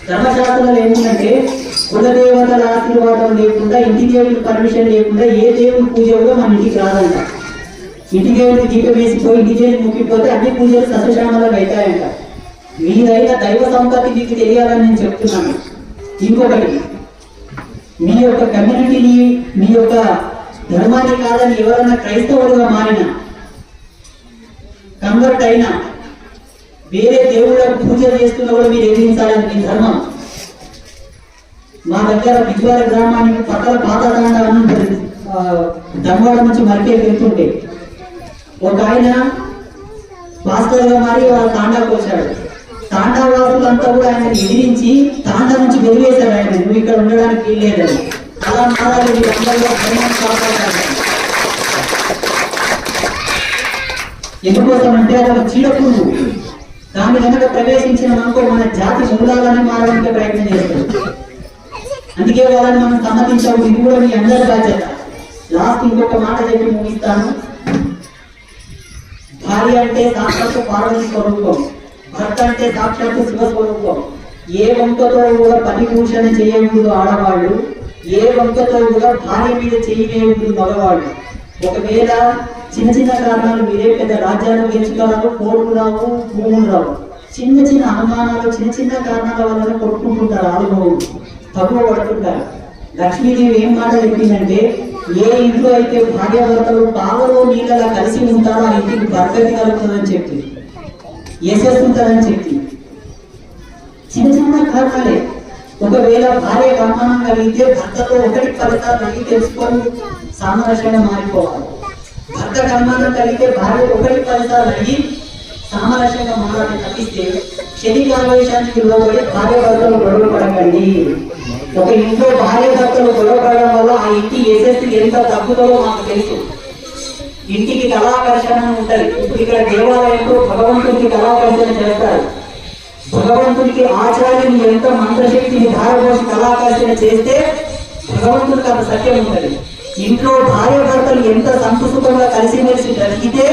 ధర్మశాస్త్రంలో ఏముందంటే కులదేవతల ఆశీర్వాదం లేకుండా, ఇంటి దేవుడికి పర్మిషన్ లేకుండా ఏ దేవుని పూజ కూడా మన ఇంటికి రాదంట. ఇంటి దేవుడికి దీపం వేసిపోయి ఇంటి దేవుడికి ముక్కిపోతే అన్ని పూజలు సస్యశ్యామలంగా అవుతాయంట. మీదైన దైవ సంపత్తి మీకు తెలియాలని నేను చెప్తున్నాను. ఇంకొకటి, మీ యొక్క కమ్యూనిటీని, మీ యొక్క ధర్మాన్ని కాదని ఎవరైనా క్రైస్తవులుగా మారిన, కన్వర్ట్ అయినా, వేరే దేవుళ్ళకు పూజ చేస్తున్నా కూడా మీరు ఎదిరించాలని మీ ధర్మం. మా దగ్గర బిజ్వాడ గ్రామానికి పక్కన పాత తాండా అని ఉంటుంది, ధర్మవాడ నుంచి మరికే వెళ్తుంటే ఒక ఆయన మాస్టర్ గా మారి వాళ్ళ తాండాకు వచ్చాడు. తాండా వాసులంతా కూడా ఆయన ఎదిరించి తాండా నుంచి వెలివేశారు. ఆయన నువ్వు ఇక్కడ ఉండడానికి వీల్లేదని. అలా మారాలి వీళ్ళందరూ కాపాడారు. ఎందుకోసం అంటే అది ఒక చీడపురుగు. దాని కనుక ప్రవేశించిన మనకు మన జాతి మూలాలని మారడానికి ప్రయత్నం చేస్తారు. అందుకే వాళ్ళని మనం సమ్మతించాము. ఇది కూడా మీ అందరి బాధ్యత. లాస్ట్ ఇంకొక మాట చెప్పి ముగిస్తాను. భార్య అంటే సాక్షాత్తు పార్వతి స్వరూపం, భర్త అంటే సాక్షాత్తు శివ స్వరూపం. ఏ వంకతో కూడా పరిభూషణ చేయకూడదు ఆడవాళ్ళు, ఏ వంకతో కూడా భార్య మీద చేయకూడదు మగవాళ్ళు. ఒకవేళ చిన్న చిన్న కారణాలు మీరే పెద్ద రాజ్యాలు గెలుచుకోవాలి, కోర్టు రావు, భూములు రావు. చిన్న చిన్న అనుమానాలు, చిన్న చిన్న కారణాల వల్ల కొట్టుకుంటుంటారు, ఆలుమోలు తక్కువ పడుతుంటారు. లక్ష్మీదేవి ఏం మాట చెప్పిందంటే, ఏ ఇంట్లో అయితే భార్యాభర్తలు పాలలో నీళ్ళలా కలిసి ఉంటారో ఆ ఇంటికి బర్గతి కలుగుతుందని చెప్పి, యశస్సు ఉంటుందని చెప్పి. చిన్న చిన్న కారణాలే. ఒకవేళ భార్య అనుమానం కలిగితే భర్తతో 1-10 సార్లు అడిగి తెలుసుకొని సామరస్యంగా మారిపోవాలి. భర్తకు అనుమానం కలిగితే భార్య 1-10 సార్లు అడిగి సామరస్యంగా మారాలని తప్పిస్తే శరీర ఆవేశానికి లోబడి భార్య భర్తలు గొడవ పడకండి. ఒక ఇంట్లో భార్య భర్తలు గొడవ పడడం వల్ల ఆ ఇంటి యశస్సు ఎంత తగ్గుతుందో మాకు తెలుసు. ఇంటికి కళాకర్షణ ఉంటది. ఇప్పుడు ఇక్కడ దేవాలయంలో భగవంతుడికి కళాకర్షణ చేస్తారు. భగవంతుడికి ఆచార్యుని ఎంత మంత్రశక్తిని ధారపోసి కళాకర్షణ చేస్తే భగవంతుడికి అంత సత్యం ఉంటది. ఇంట్లో భార్య భర్తలు ఎంత సంతృప్తంగా కలిసిమెలిసి జరిగితే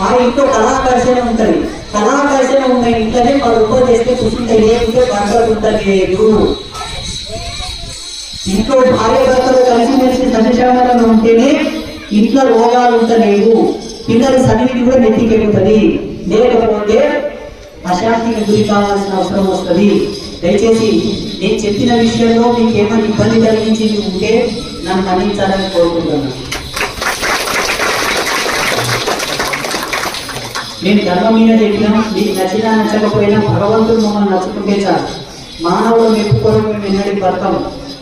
ఆ ఇంట్లో కళాకర్షణ ఉంటది. కళాకర్షణ ఉన్న ఇంట్లోనే వాళ్ళు ఉపదేస్తే కూర్చుంటే లేకుంటే భర్తలు ఉండలేదు. ఇంట్లో భార్య భర్తలు కలిసిమెలిసి సన్నిశామరంగా ఉంటేనే ఇంట్లో రోగాలు ఉంటలేవు. పిల్లలు సన్నిధి కూడా నెత్తికెక్కుతుంది. లేకపోతే అశాంతికి గురి కావాల్సిన అవసరం వస్తుంది. దయచేసి నేను చెప్పిన విషయంలో మీకు ఏమైనా ఇబ్బంది కలిగించి ఉంటే నన్ను మన్నించాలని కోరుకుంటున్నాను. నేను ధర్మం మీద చెప్పినా మీకు నచ్చినా నచ్చకపోయినా భగవంతుడు మమ్మల్ని నచ్చుకుంటే చాలు. మానవుడు మెప్పుకోవడం మేము ఎన్నడూ బ్రతకము,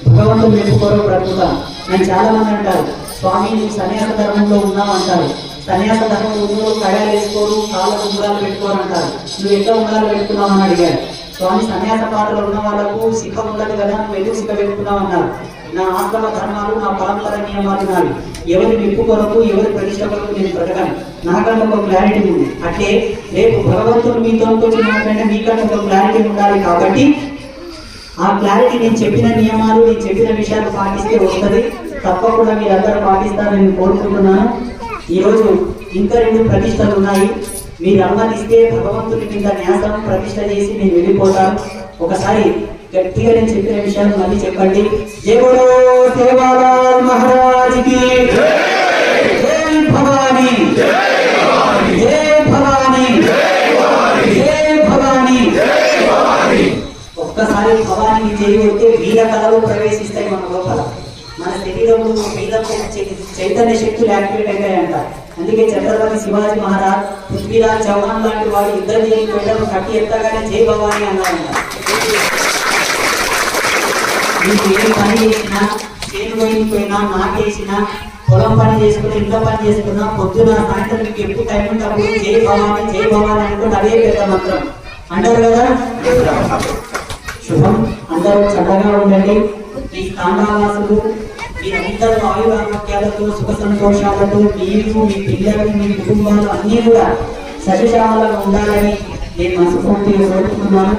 భగవంతుడు మెప్పుకోవడం బ్రతుకుతాం. నేను చాలా మంది అంటారు, స్వామి నువ్వు సన్యాస ధర్మంలో ఉన్నావు అంటారు. సన్యాస ధర్మంలో ఉన్న కడాలు వేసుకోరు, కాళ్ళకు ఉంగరాలు పెట్టుకోరు అంటారు. నువ్వు ఎంత ఉంగరాలు పెట్టుకున్నావు అని అడిగారు. స్వామి సన్యాస పాటలు ఉన్న వాళ్ళకు సిఖం ఉండదు కదా, నువ్వు ఎందుకు సిఖ పెట్టుకున్నావు అన్నారు. నా ఆశ్రమ ధర్మాలు, నా పరంపర నియమాలు నావి. ఎవరి మెప్పు కొరకు, ఎవరి ప్రతిష్ట కొరకు నేను బ్రతకాను. నాకంటే ఒక క్లారిటీ ఉంది. అంటే రేపు భగవంతుడు మీతో వచ్చి మాట్లాడితే మీకంటే ఒక క్లారిటీ ఉండాలి. కాబట్టి ఆ క్లారిటీ నేను చెప్పిన నియమాలు, నేను చెప్పిన విషయాలు పాటిస్తే వస్తుంది. తప్పకుండా మీరందరూ పాటిస్తారని నేను కోరుకుంటున్నాను. ఈరోజు ఇంకా 2 ప్రతిష్టలు ఉన్నాయి. మీరు అనుమతిస్తే భగవంతుడి మీద న్యాసం ప్రతిష్ట చేసి నేను వెళ్ళిపోతాను. ఒకసారి గట్టిగా నేను చెప్పిన విషయాలు మళ్ళీ చెప్పండి. జై బోలో సేవాలాల్ మహారాజ్ కి జై, భవానీ జై, భవానీ జై, భవానీ. ఒక్కసారి భవానీ చేయబడితే వీర కళలు ప్రవేశిస్తాయి మన లోపల. మన శరీరంలో వీర చైతన్య శక్తులు యాక్టివేట్ అవుతాయంట. అందుకే ఛత్రపతి శివాజీ మహారాజ్, పృథ్వీరాజ్ చౌహాన్ లాంటి వాడు యుద్ధం చేయకపోవడం కట్టి ఎత్తగానే జై భవానీ అన్నారంట. మీకు ఏ పని చేసినా, చేను పోయినా, నాటేసినా, పొలం పని చేసుకున్నా, ఇంట్లో పని చేసుకున్నా, పొద్దున సాయంత్రం మీకు ఎప్పుడు టైం ఉంటే జై భవానీ జై భవానీ అనుకుంటే అదే పెద్ద మంత్రం అంటారు కదా. శుభం. అందరూ చల్లగా ఉండండి. ఈ తాండావాసులు మీరందరూ ఆయురారోగ్యాలతో, సుఖ సంతోషాలతో మీరు, మీ పిల్లలు, మీ కుటుంబాలు అన్నీ కూడా సశశామలంగా ఉండాలని నేను మనస్ఫూర్తిగా కోరుకుంటున్నాను.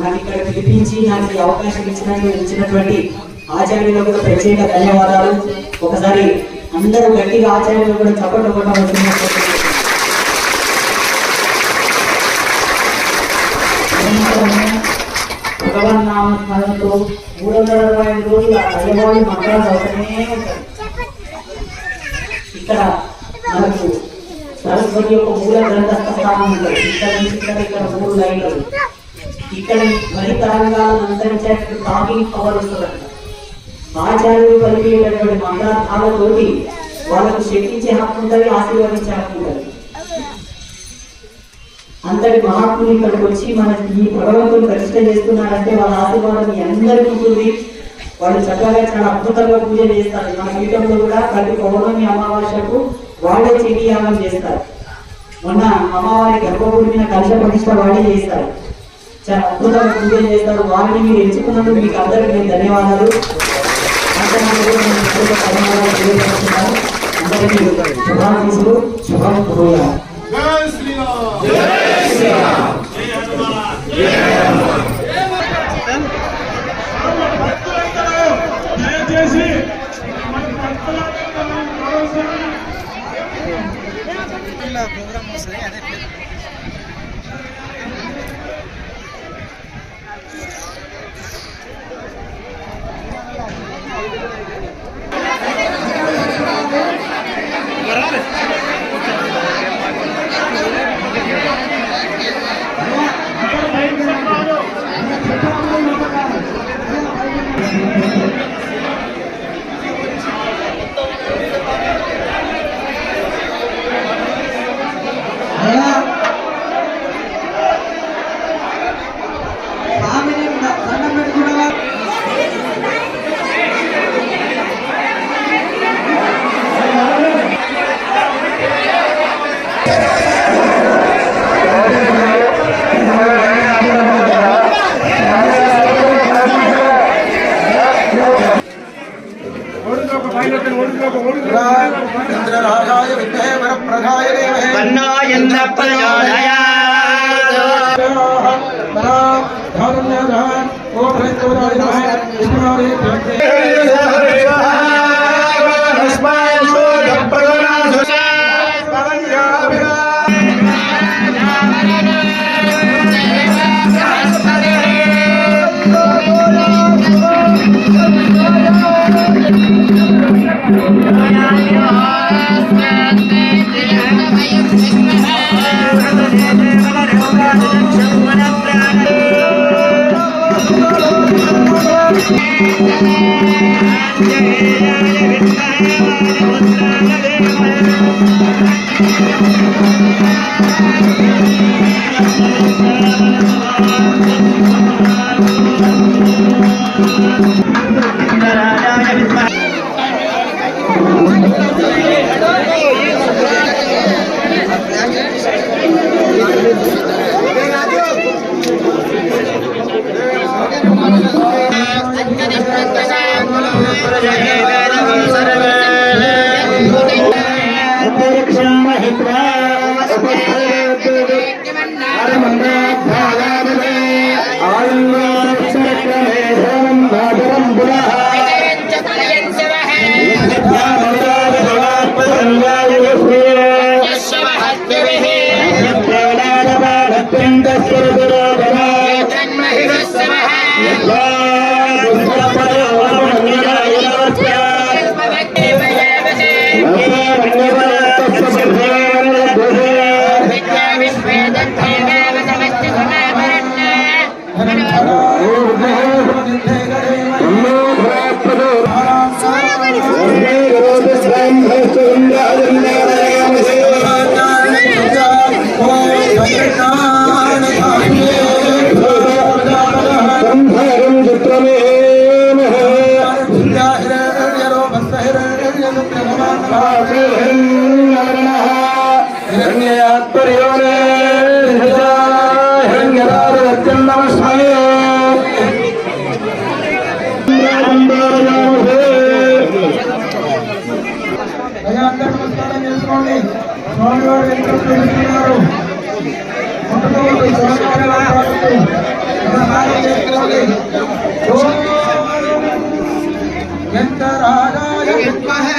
నాకు ఇక్కడ పిలిపించి నాకు ఈ అవకాశం ఇచ్చినటువంటి ఆచార్యులకు కూడా ప్రత్యేక ధన్యవాదాలు. ఒకసారి అందరూ గట్టిగా ఆచార్యులు కూడా చప్పట్లు కొట్టవలసిందిగా భగవన్ నామ స్మరణతో 365 రోజులు అయ్యవారి మంత్రాలు అవసరమే ఉంటాయి. ఇక్కడ మనకు సరస్వతి యొక్క మూల గ్రంథస్థ స్థానం ఉంటుంది. ఇక్కడ నుంచి ఇక్కడ 3 లైన్లు. ఇక్కడ మరి తరంగాలను అంతరించేటువంటి టాకింగ్ పవర్ వస్తుందంట. ఆచార్యులు కలిపేటటువంటి మంత్రార్థాలతోటి వాళ్ళకు శక్తించే హక్కు ఉంటుంది, ఆశీర్వదించే హక్కు ఉంటుంది. అంతటి మహాత్ములు ఇక్కడికి వచ్చి మనకి ఈ భగవంతుని ప్రతిష్ట చేస్తున్నారంటే వాళ్ళ ఆశీర్వాదం అందరికీ ఉంటుంది. వాళ్ళు చక్కగా చాలా అద్భుతంగా పూజ చేస్తారు. మన పీఠంలో కూడా ప్రతి పౌర్ణమి అమావాస్యకు వాళ్ళే చెడి యాగం చేస్తారు. మొన్న అమ్మవారి గర్భగుడి మీద కలశ ప్రతిష్ట వాళ్ళే చేస్తారు. చాలా అద్భుతంగా పూజ చేస్తారు. వారిని మీరు ఎంచుకున్నందుకు మీకు అందరికీ నేను ధన్యవాదాలు. అందరికీ శుభాశీస్సులు, శుభం భూయాలు. ప్రోగ్రామ్ వస్తుంది అదే तन्नो यन्त्र రాజాయ విద్మహే